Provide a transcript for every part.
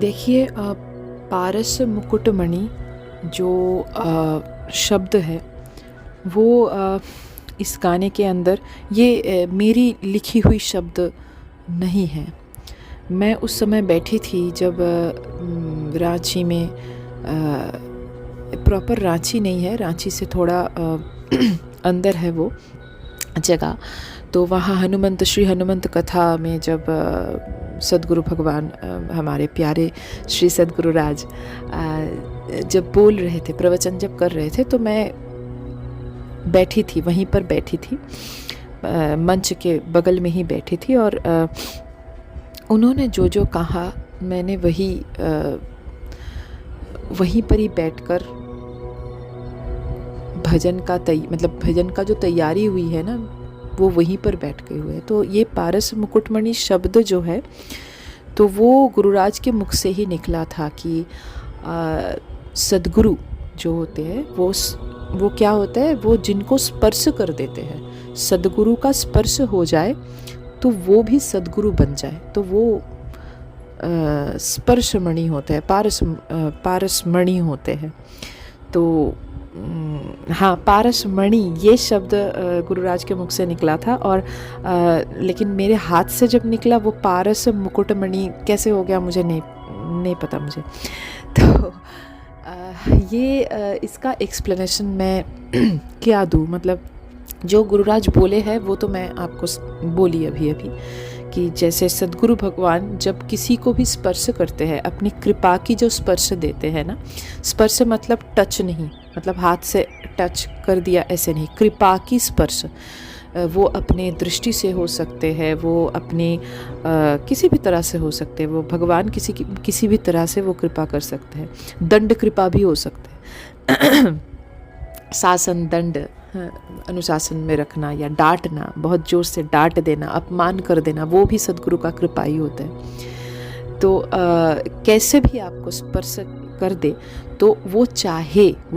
देखिए पारस मुकुटमणि जो शब्द है वो इस गाने के अंदर ये मेरी लिखी हुई शब्द नहीं है। मैं उस समय बैठी थी जब रांची में प्रॉपर रांची नहीं है, रांची से थोड़ा अंदर है वो जगह। तो वहाँ श्री हनुमंत कथा में जब सद्गुरु भगवान हमारे प्यारे श्री सद्गुरु राज जब बोल रहे थे, प्रवचन जब कर रहे थे, तो मैं बैठी थी, वहीं पर बैठी थी, मंच के बगल में ही बैठी थी। और उन्होंने जो जो कहा मैंने वहीं पर ही बैठकर भजन का जो तैयारी हुई है ना, वो वहीं पर बैठ गए हुए। तो ये पारस मुकुटमणि शब्द जो है तो वो गुरुराज के मुख से ही निकला था कि सद्गुरु जो होते हैं वो क्या होता है, वो जिनको स्पर्श कर देते हैं, सद्गुरु का स्पर्श हो जाए तो वो भी सद्गुरु बन जाए, तो वो स्पर्शमणि होते हैं, पारसमणि होते हैं। तो हाँ, पारसमणि ये शब्द गुरुराज के मुख से निकला था। और लेकिन मेरे हाथ से जब निकला वो पारस मुकुटमणि कैसे हो गया मुझे नहीं पता मुझे। तो ये इसका एक्सप्लेनेशन मैं क्या दूँ, मतलब जो गुरुराज बोले हैं वो तो मैं आपको बोली अभी कि जैसे सद्गुरु भगवान जब किसी को भी स्पर्श करते हैं, अपनी कृपा की जो स्पर्श देते हैं ना, स्पर्श मतलब टच नहीं, मतलब हाथ से टच कर दिया ऐसे नहीं, कृपा की स्पर्श, वो अपने दृष्टि से हो सकते हैं, वो अपने किसी भी तरह से हो सकते हैं, वो भगवान किसी भी तरह से वो कृपा कर सकते हैं। दंड कृपा भी हो सकते हैं शासन दंड अनुशासन में रखना या डांटना, बहुत जोर से डांट देना, अपमान कर देना, वो भी सद्गुरु का कृपा ही होता है। तो कैसे भी आपको स्पर्श कर दे तो वो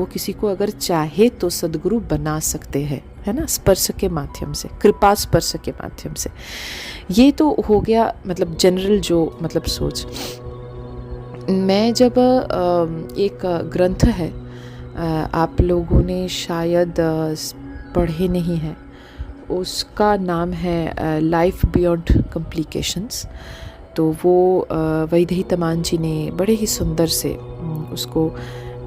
किसी को अगर चाहे तो सद्गुरु बना सकते हैं, है ना, स्पर्श के माध्यम से, कृपा स्पर्श के माध्यम से। ये तो हो गया मतलब जनरल जो मतलब सोच। मैं जब एक ग्रंथ है, आप लोगों ने शायद पढ़े नहीं है, उसका नाम है लाइफ बियॉन्ड कॉम्प्लिकेशंस। तो वो वैदेही तमान जी ने बड़े ही सुंदर से उसको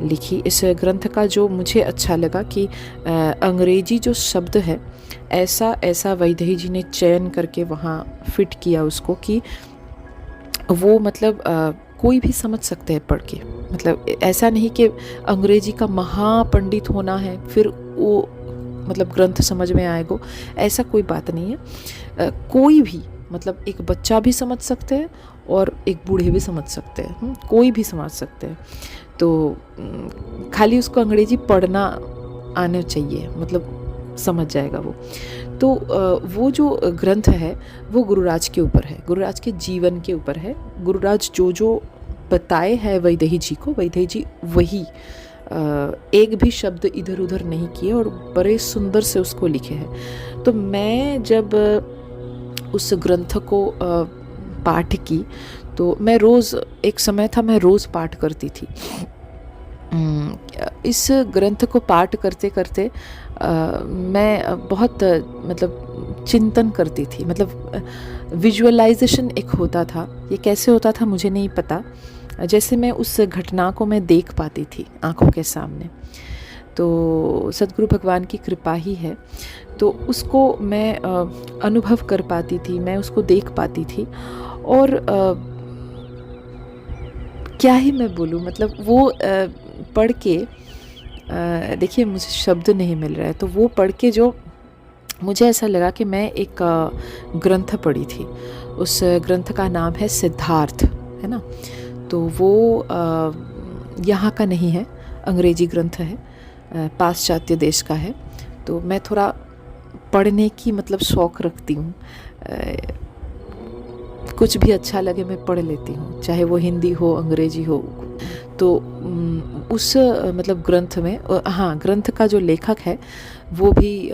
लिखी। इस ग्रंथ का जो मुझे अच्छा लगा कि अंग्रेजी जो शब्द है ऐसा वैदेही जी ने चयन करके वहाँ फिट किया उसको कि वो मतलब कोई भी समझ सकते हैं पढ़ के। मतलब ऐसा नहीं कि अंग्रेजी का महापंडित होना है फिर वो मतलब ग्रंथ समझ में आएगा, ऐसा कोई बात नहीं है। कोई भी मतलब एक बच्चा भी समझ सकते हैं और एक बूढ़े भी समझ सकते हैं, कोई भी समझ सकते हैं। तो खाली उसको अंग्रेजी पढ़ना आना चाहिए, मतलब समझ जाएगा वो। तो वो जो ग्रंथ है वो गुरुराज के ऊपर है, गुरुराज के जीवन के ऊपर है। गुरुराज जो बताए हैं वैदेही जी को, वैदेही जी वही एक भी शब्द इधर उधर नहीं किए और बड़े सुंदर से उसको लिखे हैं। तो मैं जब उस ग्रंथ को पाठ की तो मैं एक समय था मैं रोज़ पाठ करती थी। इस ग्रंथ को पाठ करते करते मैं बहुत मतलब चिंतन करती थी, मतलब विजुअलाइजेशन एक होता था। ये कैसे होता था मुझे नहीं पता, जैसे मैं उस घटना को मैं देख पाती थी आँखों के सामने। तो सद्गुरु भगवान की कृपा ही है, तो उसको मैं अनुभव कर पाती थी, मैं उसको देख पाती थी। और क्या ही मैं बोलूँ, मतलब वो पढ़ के देखिए मुझे शब्द नहीं मिल रहा है। तो वो पढ़ के जो मुझे ऐसा लगा कि मैं एक ग्रंथ पढ़ी थी। उस ग्रंथ का नाम है सिद्धार्थ, है ना। तो वो यहाँ का नहीं है, अंग्रेजी ग्रंथ है, पाश्चात्य देश का है। तो मैं थोड़ा पढ़ने की मतलब शौक़ रखती हूँ, कुछ भी अच्छा लगे मैं पढ़ लेती हूँ, चाहे वो हिंदी हो अंग्रेजी हो। तो उस मतलब ग्रंथ में, हाँ, ग्रंथ का जो लेखक है वो भी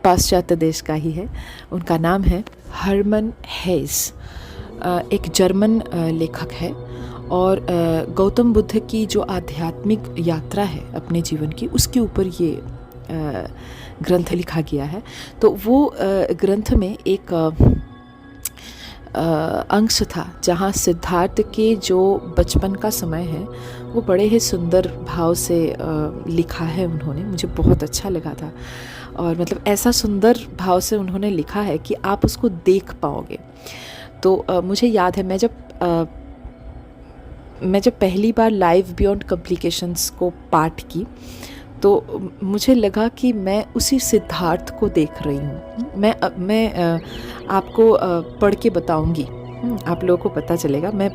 पाश्चात्य देश का ही है। उनका नाम है हरमन हेस। एक जर्मन लेखक है और गौतम बुद्ध की जो आध्यात्मिक यात्रा है अपने जीवन की, उसके ऊपर ये ग्रंथ लिखा गया है। तो वो ग्रंथ में एक अंश था जहाँ सिद्धार्थ के जो बचपन का समय है वो बड़े ही सुंदर भाव से लिखा है उन्होंने, मुझे बहुत अच्छा लगा था। और मतलब ऐसा सुंदर भाव से उन्होंने लिखा है कि आप उसको देख पाओगे। तो मुझे याद है मैं जब पहली बार लाइफ बियॉन्ड कॉम्प्लिकेशंस को पाठ की तो मुझे लगा कि मैं उसी सिद्धार्थ को देख रही हूँ। मैं आपको पढ़ के बताऊँगी, आप लोगों को पता चलेगा। मैं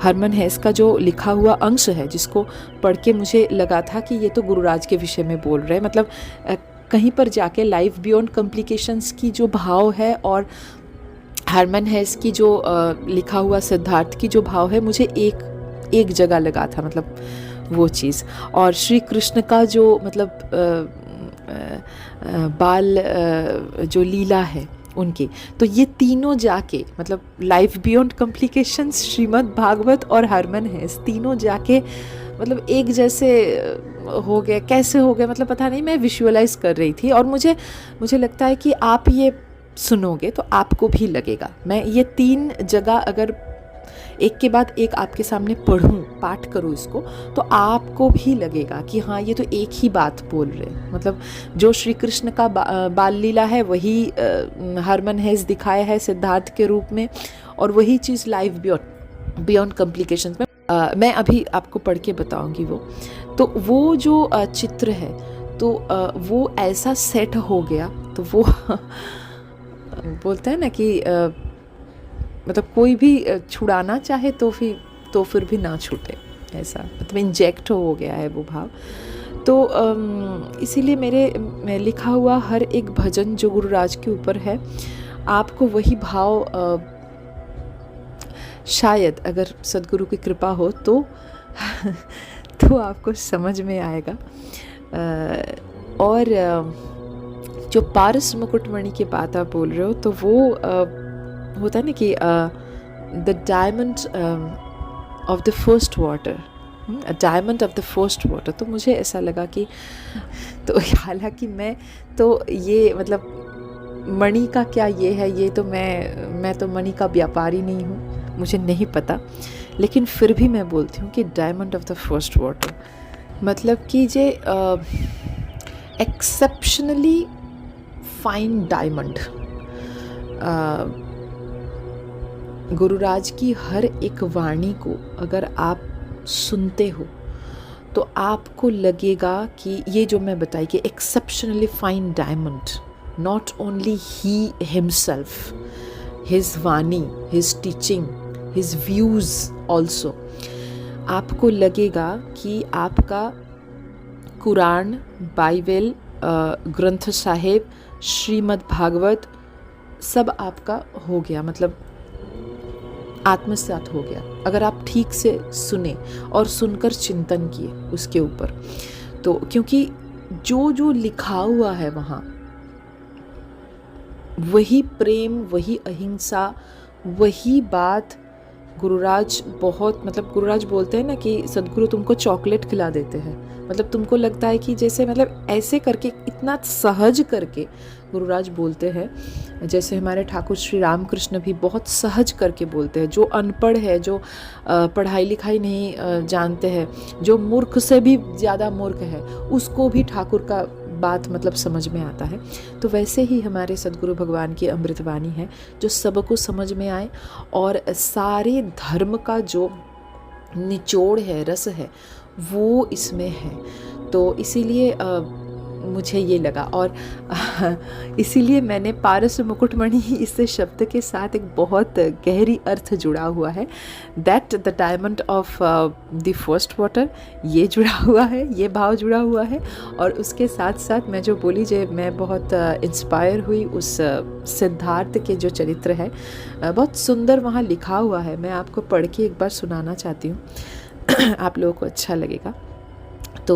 हरमन हेस का जो लिखा हुआ अंश है जिसको पढ़ के मुझे लगा था कि ये तो गुरुराज के विषय में बोल रहे हैं, मतलब कहीं पर जाके लाइफ बियॉन्ड कॉम्प्लिकेशंस की जो भाव है और हरमन हेस की जो लिखा हुआ सिद्धार्थ की जो भाव है, मुझे एक जगह लगा था, मतलब वो चीज़। और श्री कृष्ण का जो मतलब बाल जो लीला है उनकी, तो ये तीनों जाके मतलब life beyond complications, Shrimad Bhagavat और हरमन हेस, तीनों जाके मतलब एक जैसे हो गए। कैसे हो गए मतलब पता नहीं, मैं विजुअलाइज कर रही थी। और मुझे लगता है कि आप ये सुनोगे तो आपको भी लगेगा। मैं ये 3 जगह अगर एक के बाद एक आपके सामने पढ़ूं, पाठ करूं इसको, तो आपको भी लगेगा कि हाँ ये तो एक ही बात बोल रहे हैं। मतलब जो श्री कृष्ण का बाल लीला है वही हरमन हेस दिखाया है सिद्धार्थ के रूप में, और वही चीज़ लाइफ बियॉन्ड कॉम्प्लिकेशंस में मैं अभी आपको पढ़ के बताऊंगी वो। तो वो जो चित्र है तो वो ऐसा सेट हो गया, तो वो बोलते हैं ना कि मतलब कोई भी छुड़ाना चाहे तो फिर भी ना छूटे, ऐसा मतलब इंजेक्ट हो गया है वो भाव। तो इसीलिए मेरे लिखा हुआ हर एक भजन जो गुरुराज के ऊपर है, आपको वही भाव शायद अगर सद्गुरु की कृपा हो तो तो आपको समझ में आएगा। और जो पारस मुकुटमणि की बात आप बोल रहे हो, तो वो होता है ना कि the diamond of the first water, diamond of the first water. तो मुझे ऐसा लगा कि तो हालांकि मैं तो ये मतलब मणि का क्या ये है, ये तो मैं तो मणि का व्यापारी नहीं हूँ, मुझे नहीं पता, लेकिन फिर भी मैं बोलती हूँ कि diamond of the first water मतलब कि जे एक्सेप्शनली फाइन डायमंड। गुरुराज की हर एक वाणी को अगर आप सुनते हो तो आपको लगेगा कि ये जो मैं बताई कि exceptionally fine diamond, not only he himself, his वाणी, his teaching, his views also. आपको लगेगा कि आपका कुरान, बाइबल, ग्रंथ साहिब, श्रीमद् भागवत सब आपका हो गया, मतलब आत्मसात हो गया अगर आप ठीक से सुने और सुनकर चिंतन किए उसके ऊपर। तो क्योंकि जो लिखा हुआ है वहाँ वही प्रेम, वही अहिंसा, वही बात गुरुराज बहुत मतलब गुरुराज बोलते हैं ना कि सद्गुरु तुमको चॉकलेट खिला देते हैं, मतलब तुमको लगता है कि जैसे मतलब ऐसे करके इतना सहज करके गुरुराज बोलते हैं। जैसे हमारे ठाकुर श्री रामकृष्ण भी बहुत सहज करके बोलते हैं। जो अनपढ़ है, जो पढ़ाई लिखाई नहीं जानते हैं, जो मूर्ख से भी ज़्यादा मूर्ख है, उसको भी ठाकुर का बात मतलब समझ में आता है। तो वैसे ही हमारे सद्गुरु भगवान की अमृतवाणी है जो सबको समझ में आए, और सारे धर्म का जो निचोड़ है, रस है, वो इसमें है। तो इसीलिए मुझे ये लगा, और इसीलिए मैंने पारस मुकुटमणि इस शब्द के साथ एक बहुत गहरी अर्थ जुड़ा हुआ है, that the diamond of the first water, ये जुड़ा हुआ है, ये भाव जुड़ा हुआ है। और उसके साथ साथ मैं जो बोली, जो मैं बहुत इंस्पायर हुई उस सिद्धार्थ के जो चरित्र है, बहुत सुंदर वहाँ लिखा हुआ है। मैं आपको पढ़ के एक बार सुनाना चाहती हूँ, आप लोगों को अच्छा लगेगा। तो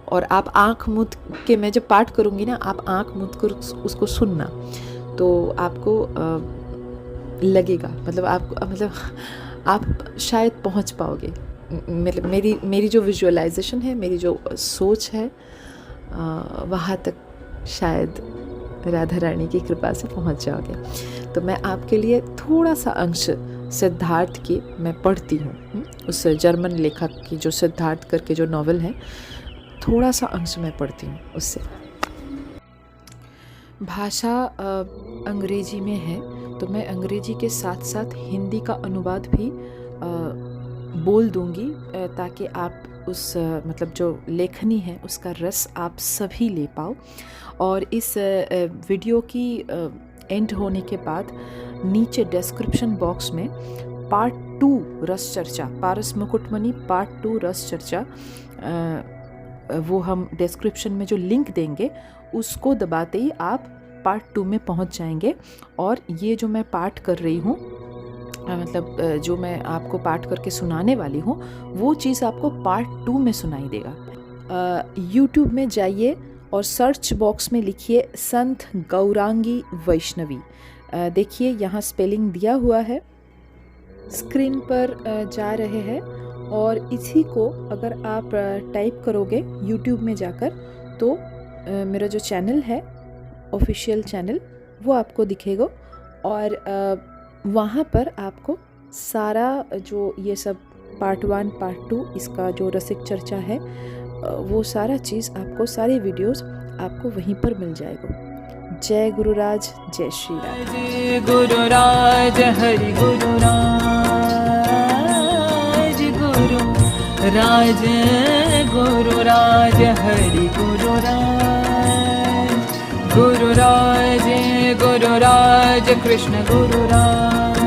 और आप आँख मूंद के, मैं जब पाठ करूँगी ना, आप आँख मूंद कर उसको सुनना, तो आपको लगेगा, मतलब आपको, मतलब आप शायद पहुंच पाओगे। मतलब मेरी जो विजुअलाइजेशन है, मेरी जो सोच है, वहाँ तक शायद राधा रानी की कृपा से पहुंच जाओगे। तो मैं आपके लिए थोड़ा सा अंश सिद्धार्थ की मैं पढ़ती हूँ, उस जर्मन लेखक की जो सिद्धार्थ करके जो नॉवल है, थोड़ा सा अंश मैं पढ़ती हूँ उससे। भाषा अंग्रेजी में है, तो मैं अंग्रेजी के साथ साथ हिंदी का अनुवाद भी बोल दूंगी, ताकि आप उस मतलब जो लेखनी है उसका रस आप सभी ले पाओ। और इस वीडियो की एंड होने के बाद नीचे डिस्क्रिप्शन बॉक्स में पार्ट 2 रस चर्चा, पारस मुकुटमणि पार्ट 2 रस चर्चा, वो हम डिस्क्रिप्शन में जो लिंक देंगे उसको दबाते ही आप पार्ट 2 में पहुंच जाएंगे। और ये जो मैं पाठ कर रही हूँ, मतलब जो मैं आपको पाठ करके सुनाने वाली हूँ, वो चीज़ आपको पार्ट 2 में सुनाई देगा। यूट्यूब में जाइए और सर्च बॉक्स में लिखिए संत गौरांगी वैष्णवी। देखिए यहाँ स्पेलिंग दिया हुआ है, स्क्रीन पर जा रहे हैं। और इसी को अगर आप टाइप करोगे यूट्यूब में जाकर, तो मेरा जो चैनल है, ऑफिशियल चैनल, वो आपको दिखेगा। और वहाँ पर आपको सारा जो ये सब पार्ट 1 पार्ट 2 इसका जो रसिक चर्चा है, वो सारा चीज़ आपको, सारे वीडियोस आपको वहीं पर मिल जाएगा। जय गुरुराज, जय श्री राम। जय गुरुराज हरि गुरुराज, गुरुराज गुरुराज हरि गुरुराज, गुरुराज गुरुराज कृष्ण गुरुराज।